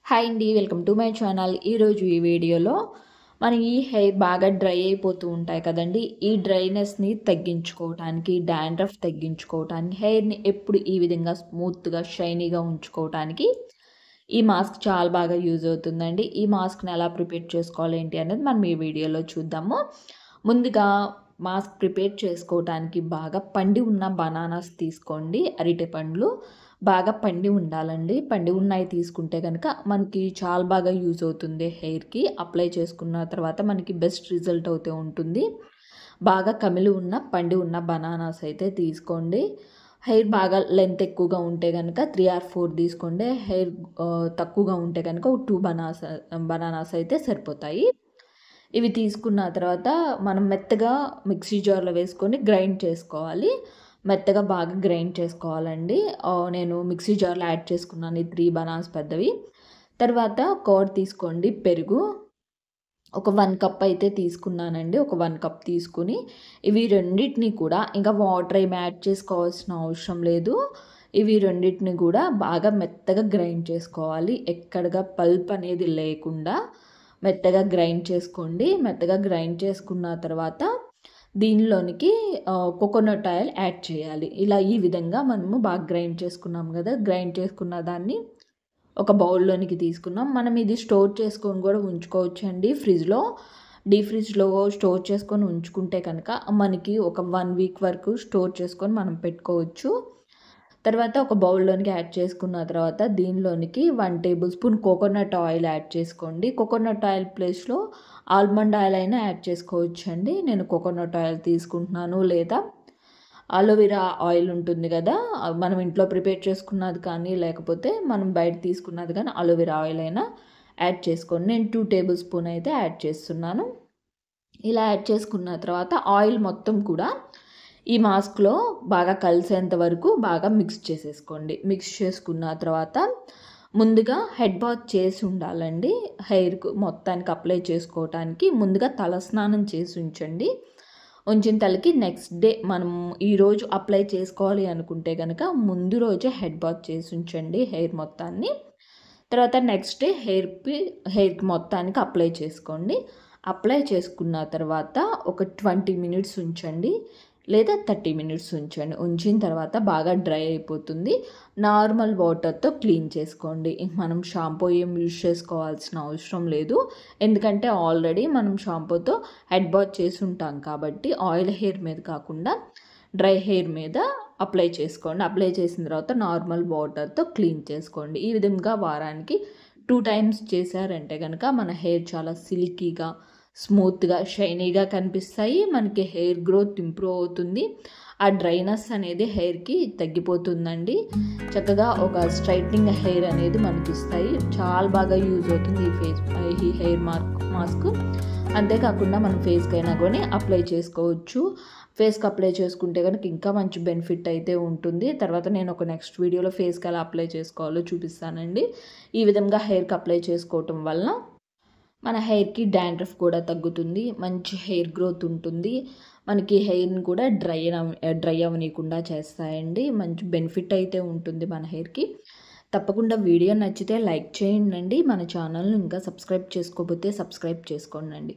Hi అండి, welcome to my channel. ఈరోజు ఈ వీడియోలో మన ఈ హెయిర్ బాగా డ్రై అయిపోతూ ఉంటాయి కదండి. ఈ డ్రైనెస్ని తగ్గించుకోవటానికి, డాండ్రఫ్ తగ్గించుకోవటానికి, హెయిర్ని ఎప్పుడు ఈ విధంగా స్మూత్గా షైనీగా ఉంచుకోవటానికి ఈ మాస్క్ చాలా బాగా యూజ్ అవుతుందండి. ఈ మాస్క్ని ఎలా ప్రిపేర్ చేసుకోవాలి ఏంటి అనేది మనం ఈ వీడియోలో చూద్దాము. ముందుగా మాస్క్ ప్రిపేర్ చేసుకోవటానికి బాగా పండి ఉన్న బనానాస్ తీసుకోండి. అరటి పండ్లు బాగా పండి ఉండాలండి. పండి ఉన్నాయి తీసుకుంటే కనుక మనకి చాలా బాగా యూజ్ అవుతుంది. హెయిర్కి అప్లై చేసుకున్న తర్వాత మనకి బెస్ట్ రిజల్ట్ అవుతూ ఉంటుంది. బాగా కమిలి ఉన్న పండి ఉన్న బనానాస్ అయితే తీసుకోండి. హెయిర్ బాగా లెంత్ ఎక్కువగా ఉంటే కనుక 3 or 4 తీసుకోండి. హెయిర్ తక్కువగా ఉంటే కనుక 2 బనానాస్ అయితే సరిపోతాయి. ఇవి తీసుకున్న తర్వాత మనం మెత్తగా మిక్సీ జార్లో వేసుకొని గ్రైండ్ చేసుకోవాలి. మెత్తగా బాగా గ్రైండ్ చేసుకోవాలండి. నేను మిక్సీ జార్లో యాడ్ చేసుకున్నాను ఈ 3 బనానాస్ పెద్దవి. తర్వాత కర్డ్ తీసుకోండి. పెరుగు ఒక 1 కప్ అయితే తీసుకున్నానండి. ఒక 1 కప్ తీసుకుని ఇవి రెండింటిని కూడా, ఇంకా వాటర్ ఏమి యాడ్ చేసుకోవాల్సిన అవసరం లేదు. ఇవి రెండింటిని కూడా బాగా మెత్తగా గ్రైండ్ చేసుకోవాలి. ఎక్కడగా పల్ప్ అనేది లేకుండా మెత్తగా గ్రైండ్ చేసుకోండి. మెత్తగా గ్రైండ్ చేసుకున్న తర్వాత దీనిలోనికి కోకోనట్ ఆయిల్ యాడ్ చేయాలి. ఇలా ఈ విధంగా మనము బాగా గ్రైండ్ చేసుకున్నాం కదా. గ్రైండ్ చేసుకున్న దాన్ని ఒక బౌల్లోనికి తీసుకున్నాం. మనం ఇది స్టోర్ చేసుకొని కూడా ఉంచుకోవచ్చండి. డీప్ ఫ్రిడ్జ్లో స్టోర్ చేసుకొని ఉంచుకుంటే కనుక మనకి ఒక 1 వీక్ వరకు స్టోర్ చేసుకొని మనం పెట్టుకోవచ్చు. తర్వాత ఒక బౌల్లోనికి యాడ్ చేసుకున్న తర్వాత దీనిలోనికి 1 table spoon coconut oil add చేసుకోండి. కోకోనట్ ఆయిల్ ప్లేస్లో ఆల్మండ్ ఆయిల్ అయినా యాడ్ చేసుకోవచ్చండి. నేను కోకోనట్ ఆయిల్ తీసుకుంటున్నాను. లేదా అలోవెరా ఆయిల్ ఉంటుంది కదా, మనం ఇంట్లో ప్రిపేర్ చేసుకున్నది కానీ లేకపోతే మనం బయట తీసుకున్నది కానీ అలోవెరా ఆయిల్ అయినా యాడ్ చేసుకోండి. నేను 2 టేబుల్ స్పూన్ అయితే యాడ్ చేస్తున్నాను. ఇలా యాడ్ చేసుకున్న తర్వాత ఆయిల్ మొత్తం కూడా ఈ మాస్క్లో బాగా కలిసేంత వరకు బాగా మిక్స్ చేసేసుకోండి. మిక్స్ చేసుకున్న తర్వాత ముందుగా హెడ్ బాత్ చేసి ఉండాలండి. హెయిర్కు మొత్తానికి అప్లై చేసుకోవటానికి ముందుగా తలస్నానం చేసి ఉంచండి. ఉంచిన తలకి నెక్స్ట్ డే మనం ఈరోజు అప్లై చేసుకోవాలి అనుకుంటే కనుక ముందు రోజే హెడ్ బాత్ చేసి ఉంచండి హెయిర్ మొత్తాన్ని. తర్వాత నెక్స్ట్ డే హెయిర్కి మొత్తానికి అప్లై చేసుకోండి. అప్లై చేసుకున్న తర్వాత ఒక 20 మినిట్స్ ఉంచండి, లేదా 30 మినిట్స్ ఉంచండి. ఉంచిన తర్వాత బాగా డ్రై అయిపోతుంది. నార్మల్ వాటర్తో క్లీన్ చేసుకోండి. మనం షాంపూ ఏం యూజ్ చేసుకోవాల్సిన అవసరం లేదు. ఎందుకంటే ఆల్రెడీ మనం షాంపూతో హెడ్ బాత్ చేసి ఉంటాం కాబట్టి ఆయిల్ హెయిర్ మీద కాకుండా డ్రై హెయిర్ మీద అప్లై చేసుకోండి. అప్లై చేసిన తర్వాత నార్మల్ వాటర్తో క్లీన్ చేసుకోండి. ఈ విధంగా వారానికి 2 టైమ్స్ చేశారంటే కనుక మన హెయిర్ చాలా సిల్కీగా, స్మూత్గా, షైనీగా కనిపిస్తాయి. మనకి హెయిర్ గ్రోత్ ఇంప్రూవ్ అవుతుంది. ఆ డ్రైనెస్ అనేది హెయిర్కి తగ్గిపోతుందండి. చక్కగా ఒక స్ట్రైట్నింగ్ హెయిర్ అనేది మనకి ఇస్తాయి. చాలా బాగా యూజ్ అవుతుంది ఈ హెయిర్ మాస్క్. అంతేకాకుండా మనం ఫేస్కి అయినా కూడా అప్లై చేసుకోవచ్చు. ఫేస్కి అప్లై చేసుకుంటే కనుక ఇంకా మంచి బెనిఫిట్ అయితే ఉంటుంది. తర్వాత నేను ఒక నెక్స్ట్ వీడియోలో ఫేస్కి ఎలా అప్లై చేసుకోవాలో చూపిస్తానండి. ఈ విధంగా హెయిర్కి అప్లై చేసుకోవటం వలన మన హెయిర్కి డాండ్రఫ్ కూడా తగ్గుతుంది. మంచి హెయిర్ గ్రోత్ ఉంటుంది. మనకి హెయిర్ని కూడా డ్రై అవ్వనీయకుండా చేస్తాయండి. మంచి బెనిఫిట్ అయితే ఉంటుంది మన హెయిర్కి. తప్పకుండా వీడియో నచ్చితే లైక్ చేయండి. మన ఛానల్ని ఇంకా సబ్స్క్రైబ్ చేసుకోకపోతే సబ్స్క్రైబ్ చేసుకోండి.